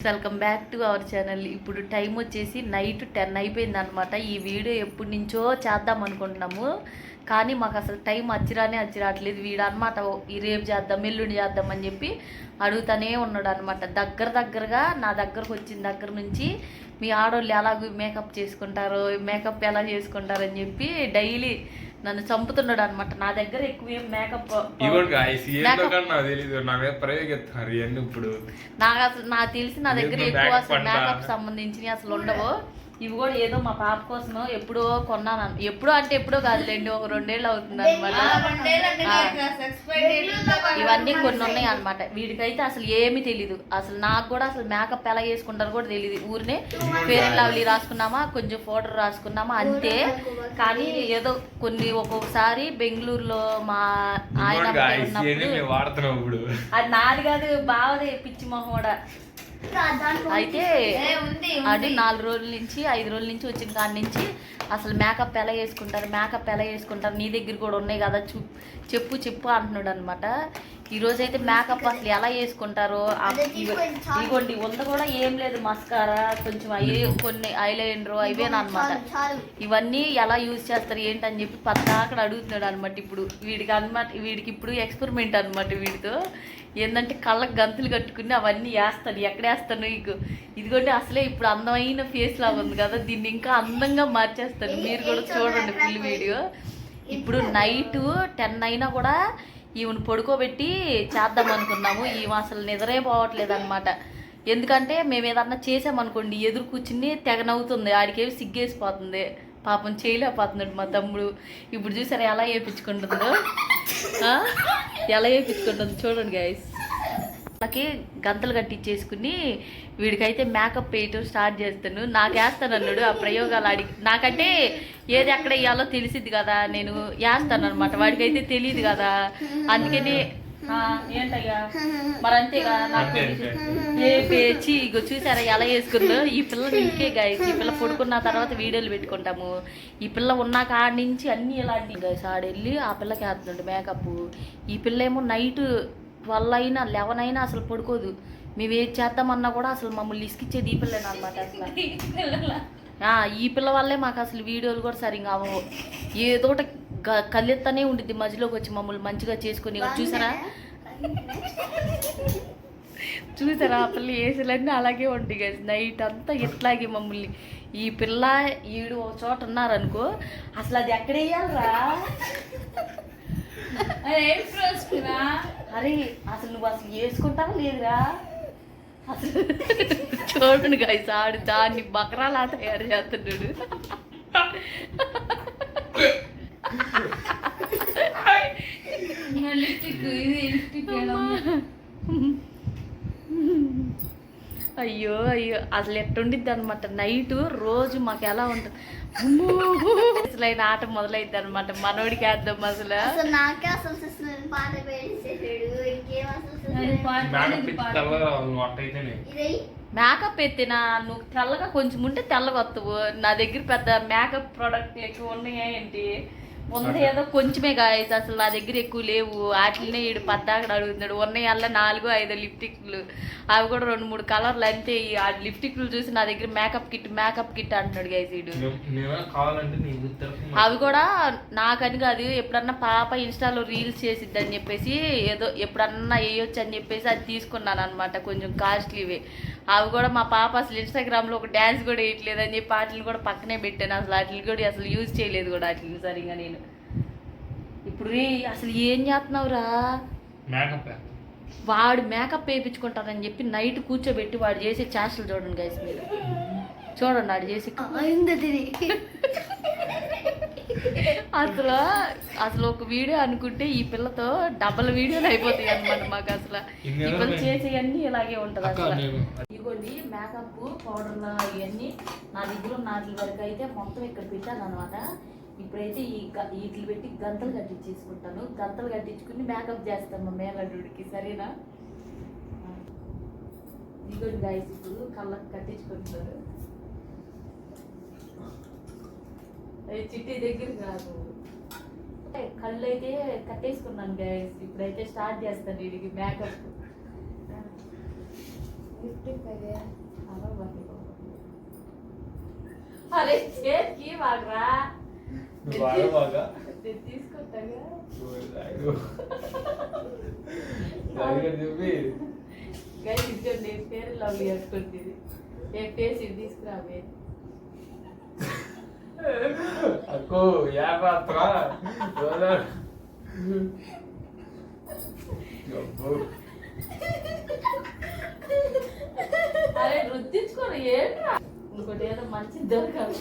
Welcome back to our channel. ఇప్పుడు time వచ్చేసి night 10 అయిపోయింది అనమాట. ఈ వీడియో ఎప్పటి నుంచో చేద్దాం అనుకుంటున్నాము, కానీ మాకు అసలు టైం అచ్చిరాట్లేదు. వీడు అనమాట ఈ రేపు చేద్దాం ఎల్లుండి చేద్దాం అని చెప్పి అడుగుతూనే ఉన్నాడు అనమాట. దగ్గరగా నా దగ్గరకు వచ్చిన దగ్గర నుంచి మీ ఆడవాళ్ళు ఎలాగో మేకప్ చేసుకుంటారో, మేకప్ ఎలా చేసుకుంటారు అని చెప్పి డైలీ నన్ను చంపుతున్నాడు అనమాట. నా దగ్గర ఎక్కువ ఏం మేకప్ నాకు అసలు నాకు తెలిసి నా దగ్గర ఎక్కువ అసలు మేకప్ సంబంధించినవి అసలు ఉండవు. ఇవి కూడా ఏదో మా పాప కోసం ఎప్పుడో కొన్నాను. ఎప్పుడో అంటే ఎప్పుడో కాదులేండి, ఒక 2 ఏళ్ళు అవుతుంది అనమాట. ఇవన్నీ కొన్ని ఉన్నాయి అనమాట. వీడికైతే అసలు ఏమీ తెలీదు. అసలు నాకు కూడా అసలు మేకప్ ఎలా చేసుకుంటారు కూడా తెలియదు. ఊరినే ఫెయిర్ అండ్ లవ్లీ రాసుకున్నామా, కొంచెం పౌడర్ రాసుకున్నామా అంతే. కానీ ఏదో కొన్ని ఒక్కొక్కసారి బెంగళూరులో మా ఆయన ఉన్నప్పుడు అది నాది కాదు, బావదే పిచ్చి మొహం కూడా. అయితే అది 4 రోజుల నుంచి 5 రోజుల నుంచి వచ్చిన కాడి నుంచి అసలు మేకప్ ఎలా వేసుకుంటారు నీ దగ్గర కూడా ఉన్నాయి కదా చెప్పు అంటున్నాడు అనమాట. ఈరోజు అయితే మేకప్ అసలు ఎలా వేసుకుంటారో ఇదిగోండి, వంద కూడా ఏం లేదు, మస్కారా కొంచెం కొన్ని ఐలైనర్ ఇవేనమాట. ఇవన్నీ ఎలా యూజ్ చేస్తారు ఏంటని చెప్పి అక్కడ అడుగుతున్నాడు అనమాట. ఇప్పుడు వీడికి ఇప్పుడు ఎక్స్పెరిమెంట్ అనమాట. వీడితో ఏంటంటే కళ్ళకు గంతులు కట్టుకుని అవన్నీ వేస్తాను. ఎక్కడ వేస్తాను ఇదిగోండి, అసలే ఇప్పుడు అందమైన ఫేస్ లాగా ఉంది కదా, దీన్ని ఇంకా అందంగా మార్చేస్తాను. మీరు కూడా చూడండి ఫుల్ వీడియో. ఇప్పుడు నైట్ 10 అయినా కూడా ఈమెను పడుకోబెట్టి చేద్దాం అనుకున్నాము. ఈమె అసలు నిద్రే పోవట్లేదు అనమాట. ఎందుకంటే మేము ఏదన్నా చేసామనుకోండి ఎదురు కూర్చుని తెగనవుతుంది, ఆడికేవి సిగ్గేసిపోతుంది. పాపం చేయలేకపోతున్నాడు మా తమ్ముడు. ఇప్పుడు చూసారా ఎలా వేయించుకుంటుందో, చూడండి గైస్. వాళ్ళకి గంతలు కట్టించేసుకుని వీడికైతే మేకప్ వేయటం స్టార్ట్ చేస్తాను. నాకు వేస్తాను అన్నాడు. ఆ ప్రయోగాలు అడిగి నాకంటే ఏది ఎక్కడ వేయాలో తెలిసిద్ది కదా, నేను వేస్తాను అనమాట. వాడికైతే తెలియదు కదా, అందుకని ఏంటయ్యా మరి అంతేగా నాకు ఏ పేచి. ఇగో చూసారా ఎలా వేసుకుందో. ఈ పిల్ల ఇంకే గాయస్, ఈ పిల్ల పడుకున్న తర్వాత వీడియోలు పెట్టుకుంటాము. ఈ పిల్ల ఉన్న కాడి నుంచి అన్నీ ఇలాంటి గాయస్. ఆడెళ్ళి ఆ పిల్లకి వేస్తున్నాడు మేకప్. ఈ పిల్ల ఏమో నైట్ 12 అయినా 11 అయినా అసలు పడుకోదు. మేము ఏది చేద్దామన్నా కూడా అసలు మమ్మల్ని ఇసుకిచ్చేది ఈ పిల్లేనా అనమాట. అసలు ఈ పిల్ల వల్లే మాకు అసలు వీడియోలు కూడా సరిగ్గా అవ్వవు. ఏదోట కళ్ళెత్తనే ఉండిద్ది మధ్యలోకి వచ్చి మమ్మల్ని మంచిగా చేసుకుని. చూసారా ఆ పిల్ల వేసులన్నీ అలాగే ఉంటాయి కదా. నైట్ అంతా ఇట్లాగే మమ్మల్ని ఈ పిల్ల ఈడు ఒక చోట ఉన్నారనుకో, అసలు అది ఎక్కడ వేయాలరా? అరే అసలు నువ్వు అసలు వేసుకుంటావా లేదురా? అసలు చూడండి గైస్, ఆడు దాన్ని బకరాలా తయారు చేస్తున్నాడు. అయ్యో అసలు ఎట్టుండిద్ది అనమాట. నైట్ రోజు మాకు ఎలా ఉంటుంది అసలు అయిన ఆట మొదలైద్ది అనమాట. మనోడికి వేద్దాం అసలు నాకే అసలు మేకప్ ఎత్తినా నువ్వు తెల్లగా కొంచెం ఉంటే తెల్లగా వస్తావు. నా దగ్గర పెద్ద మేకప్ ప్రోడక్ట్ ఎక్కువ ఉన్నాయా ఏంటి? ఉంది ఏదో కొంచెమే గాయస్, అసలు నా దగ్గర ఎక్కువ లేవు. వాటినే ఈడు పద్దాకడ అడుగుతున్నాడు. ఉన్నాయల్లా 4-5 లిప్టిక్లు, అవి కూడా 2-3 కలర్లు అంతే. ఆ లిప్టిక్లు చూసి నా దగ్గర మేకప్ కిట్ అంటున్నాడు గైస్ ఈడు. అవి కూడా నాకని కాదు, ఎప్పుడన్నా పాప ఇన్స్టాలో రీల్స్ చేసిద్ది అని చెప్పేసి ఏదో ఎప్పుడన్నా వేయొచ్చు అని చెప్పేసి అది తీసుకున్నాను అనమాట. కొంచెం కాస్ట్లీవే అవి కూడా. మా పాప అసలు ఇన్స్టాగ్రామ్లో ఒక డ్యాన్స్ కూడా వేయట్లేదు అని చెప్పి వాటిని కూడా పక్కనే పెట్టాను. అసలు వాటిని కూడా అసలు యూజ్ చేయలేదు కూడా వాటిని సరిగా నేను. ఇప్పుడు అసలు ఏం చేస్తున్నావురా? వాడు మేకప్ వేయించుకుంటారని చెప్పి నైట్ కూర్చోబెట్టి వాడు చేసే చేష్టలు చూడండి గైస్. మీరు చూడండి వాడు చేసి అసలు ఒక వీడియో అనుకుంటే ఈ పిల్లతో డబల్ వీడియోలు అయిపోతాయి అనమాట మాకు. అసలు ఈ పిల్ల చేసేవన్నీ ఇలాగే ఉంటుంది. అసలు ఇదిగోండి మేకప్ పౌడర్లు ఇవన్నీ నా దగ్గర నాటి వరకు అయితే మొత్తం ఇక్కడ పెట్టాను అనమాట. ఇప్పుడైతే వీటిని పెట్టి గంతలు కట్టించేసుకుంటాను. గంతలు కట్టించుకుని మేకప్ చేస్తాను మా మేనల్లుడికి, సరేనా? ఇదిగోండి గైస్, ఇప్పుడు కళ్ళకి కట్టించుకుంటారు. చిట్టి దగ్గర కాదు, కళ్ళు అయితే కట్టేసుకున్నాను గైస్. ఇప్పుడైతే స్టార్ట్ చేస్తాను వీడికి మేకప్. అరే చేతికి బాగా బాగా తీసుకుంటాగా చెప్పి గైస్ ఇచ్చండి పేరు లవ్ చేసుకుంటుంది ఏ ఫేస్ ఇది తీసుకురావే అక్కో యాత్ర అరే రుద్దించుకోరు ఏంట్రా ఇంకోటి ఏదో మంచి దొరకాలి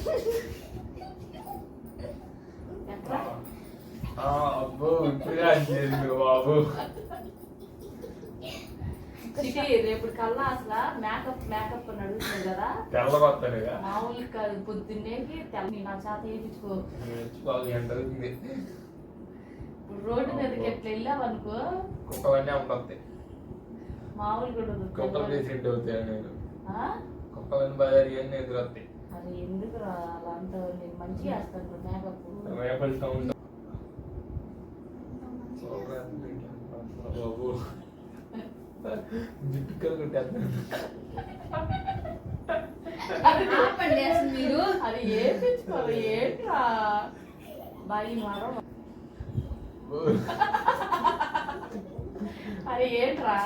అబ్బో ఇప్పుడు బాబు చిటి రేపు కల్లా అసలు మేకప్ అని అడుగుతుంది కదా తెల్లగొస్తాడుగా మామూలు కాదు పొద్దున్నేకి తెల్ల నా చేత వేయించుకో ఎండవుతుంది రోడ్డు మీదకి ఎట్లా వెళ్ళావు అనుకో కుక్కలన్నీ అమ్మకొస్తాయి మామూలు కూడా కుక్కలు ప్రెసిడెంట్ అవుతాయి నేను కుక్కలని బజారు ఇవన్నీ ఎదురొస్తాయి అది ఎందుకు అలా అంటావు నేను మంచిగా వేస్తాను మేకప్ వేపల్ సౌండ్ బాబు జుట్టుకలు కొట్టేస్తాను మీరు అది ఏపించుకోరు ఏంట్రా బాయి మారో అరే ఏంట్రా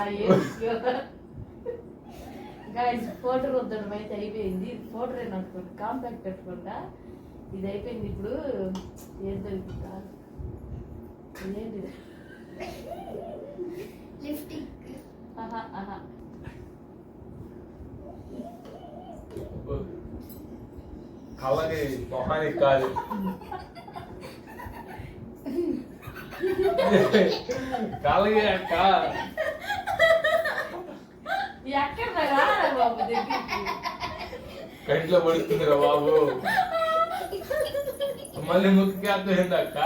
గైస్ ఫోటో రుద్దడం అయితే అయిపోయింది ఫోటో అనుకోండి కాంపాక్ట్ పెట్టుకుంటా ఇది అయిపోయింది ఇప్పుడు ఏం దొరుకుతా ఏంటిది కళ్ళకి మొహానికి కాదు కళ్ళకి అక్క ఎక్కడ బాబు దగ్గరికి కంట్లో పడుతుందిరా బాబు మళ్ళీ ముక్కి అర్థమైంది అక్క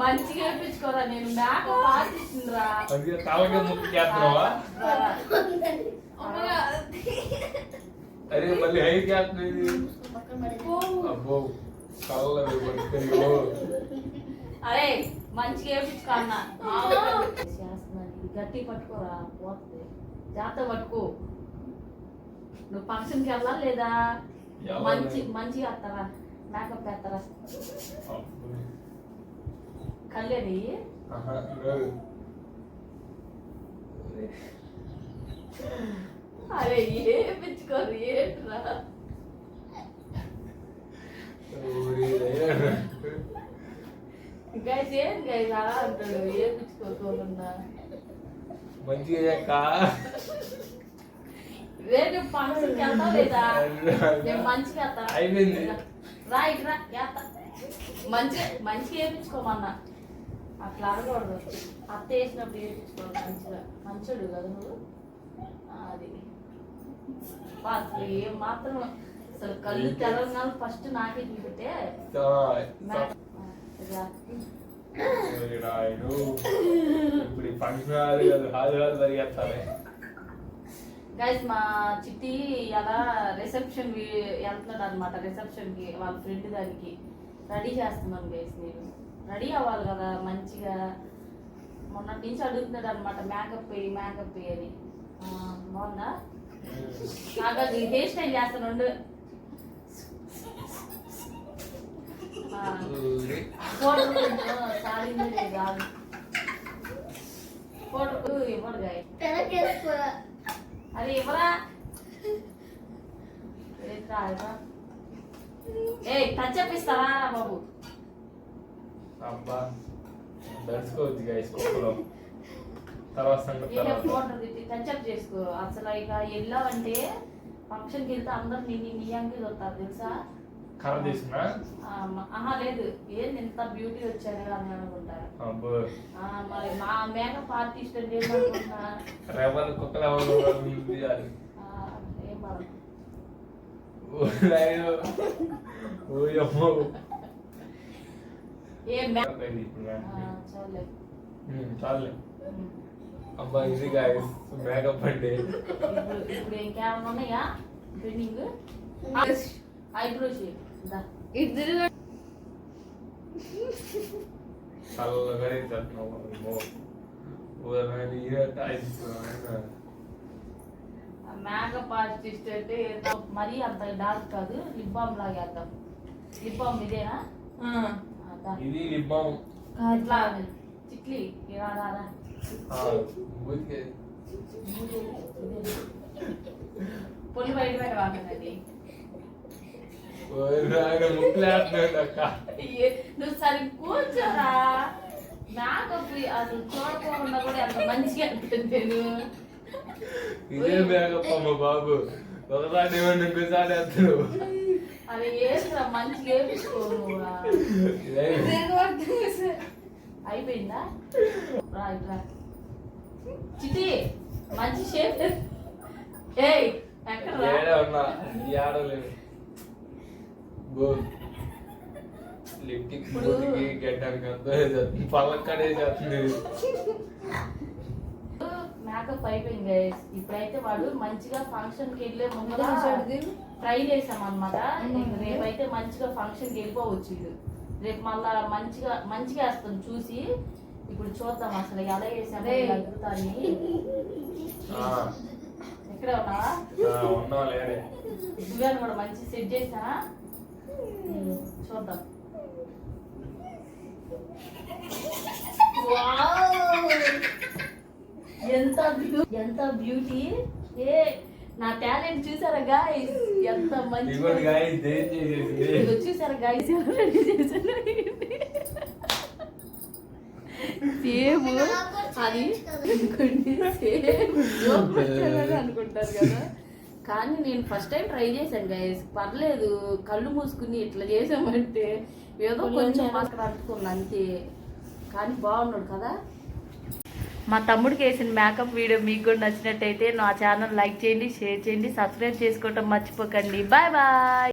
మంచిగా వేపించుకోరా నేను నాకు పాటిస్తుందిరా తలకి ముక్కి చేస్తున్నావా అరే మళ్ళీ హై చేస్తుంది అబ్బో కళ్ళ అరే మంచిగా వేపించుకో అన్న గట్టి పట్టుకోరా పోతుంది జాగ్రత్త పట్టుకో నువ్వు ఫంక్షన్కి వెళ్ళాలి లేదా మంచిగా వస్తారా మేకప్ వేస్తారా కళ్ళేది అరే ఏపించుకోరు ఏంట్రా గైస్ ఏం గైస్ అలా అంటాడు ఏపించుకోకుండా మంచిగా రేపు ఫంక్షన్కి వెళ్తావు లేదా నేను మంచిగా అయిపోయింది రా ఇట్రా మంచిగా వేయించుకోమన్నా అట్లా అడగకూడదు అత్త వేసినప్పుడు వేయించుకోవాలి మంచిగా మంచోడు కదా నువ్వు అది అసలు ఏం మాత్రం అసలు కళ్ళు తెలంగాణ ఫస్ట్ నాకే చూపితే ఇప్పుడు ఫంక్షన్ పరిగెత్తాలి గైస్ మా చిట్టి అలా రిసెప్షన్ వెళ్తున్నాడు అనమాట రిసెప్షన్ కి వాళ్ళ ఫ్రెండ్ దానికి రెడీ చేస్తున్నాను గైస్ నేను రెడీ అవ్వాలి కదా మంచిగా మొన్నటి నుంచి అడుగుతున్నాడు అనమాట మేకప్ అని బాగుందా నాకు అది హెయిర్ స్టైల్ చేస్తాను ఫోటో ఇవ్వడు గాయ అది ఇవ్వరా ఏ టచ్ అప్ ఇస్తావా బాబు అబ్బా దర్చుకోవచ్చు గైస్ కుక్కలో తర్వాత సంగతి టచ్ అప్ చేసుకో అసలు ఇక వెళ్ళావంటే ఫంక్షన్కి వెళ్తే అందరు నీ అంకిల్ వస్తారు తెలుసా కర్ర తీసుకున్నా లేదు ఏంది ఇంత బ్యూటీ వచ్చారు అని అనుకుంటారు మరి మా మేకప్ ఆర్టిస్ట్ అంటే ఏమనుకుంటున్నా ఏం బాగా చాలే అబ్బా ఇది గాయస్ మేకప్ అంటే ఇప్పుడు ఇంకేమన్నా ఉన్నాయా training eyebrow shape makeup artist అంటే మరీ అంత డార్క్ కాదు, లిప్ బామ్ లాగా వేద్దాం. లిప్ బామ్ ఇదేనా? అదా. ఇది లిప్ బామ్. ఇట్లా చిట్లి ఇలా రాదా? పొలి బయట బయట వాడుతుంది. నువ్వు సరి కూర్చోరా. మేకప్ అసలు చూడకుండా కూడా ఎంత మంచిగా అనిపించింది. నేను ఇదే మేకప్ అమ్మ బాబు, ఒకసారి ఏమన్నా ఇంకోసారి వేస్తాడు. అది వేసుకురా, మంచిగా వేసుకోను. అయిపోయిందా? రా ఇట్లా చిట్టి, మంచి షేప్. ఏయ్ ఎక్కడ ఉన్నా ఆడలేదు. లిప్టిక్ మూతికి గడ్డానికి అంతా పళ్ళక్కడే చేస్తుంది. మేకప్ అయిపోయింది గైస్. ఇప్పుడైతే వాడు మంచిగా ఫంక్షన్ కి వెళ్ళే ముందు ట్రై చేసాం అనమాట. రేపైతే మంచిగా ఫంక్షన్ కి వెళ్ళిపోవచ్చు. ఇది రేపు మళ్ళా మంచిగా మంచిగా వేస్తాం చూసి. ఇప్పుడు చూద్దాం అసలు ఎలా వేసాము అద్భుతాన్ని. ఎక్కడే ఉన్నావా? దువ్వాను కూడా మంచి సెట్ చేసానా? చూద్దాం. ఎంత బ్యూటీ. ఏ నా టాలెంట్ చూసారా గాయ్స్? ఎంత మంచి చూసారా గాయ్స్? సేమ్ అది అనుకుంటారు కదా. కానీ నేను ఫస్ట్ టైం ట్రై చేశాను గైస్. పర్లేదు, కళ్ళు మూసుకుని ఇట్లా చేసామంటే ఏదో కొంచెం అక్కడ అంటుకున్నా అంతే. కానీ బాగున్నాడు కదా. మా తమ్ముడికి వేసిన మేకప్ వీడియో మీకు కూడా నచ్చినట్టయితే నా ఛానల్ లైక్ చేయండి, షేర్ చేయండి, సబ్స్క్రైబ్ చేసుకోవటం మర్చిపోకండి. Bye bye.